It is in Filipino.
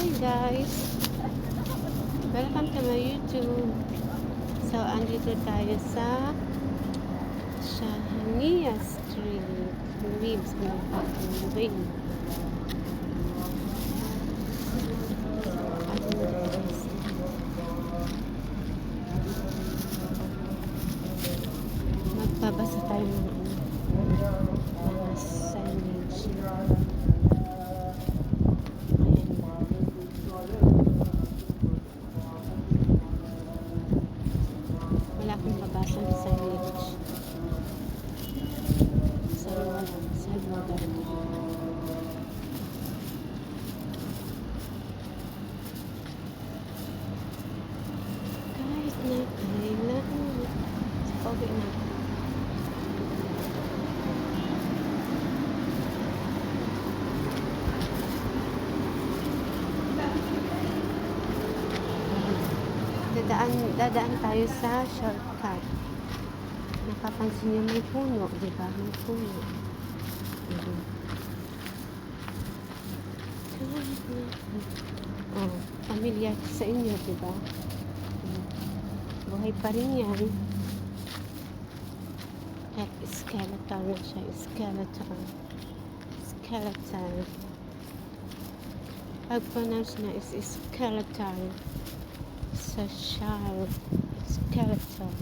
Hi guys! Welcome to my YouTube. So, andito tayo sa Shahania Street. Leaves mo ng rain. Magbabasa tayo ng mga signage. Wala akong babasa ng signage. Sa lugar. Kahit na kailan. Sa pauwi na. Dadaan tayo sa shortcut. Napapansin niyo may puno, di ba? May puno. Oh, familiar sa inyo, di ba? Buhay pa rin yan. At skeleton na siya. Skeleton. Pag-pronounce na is skeleton. Sa shell. Skeleton.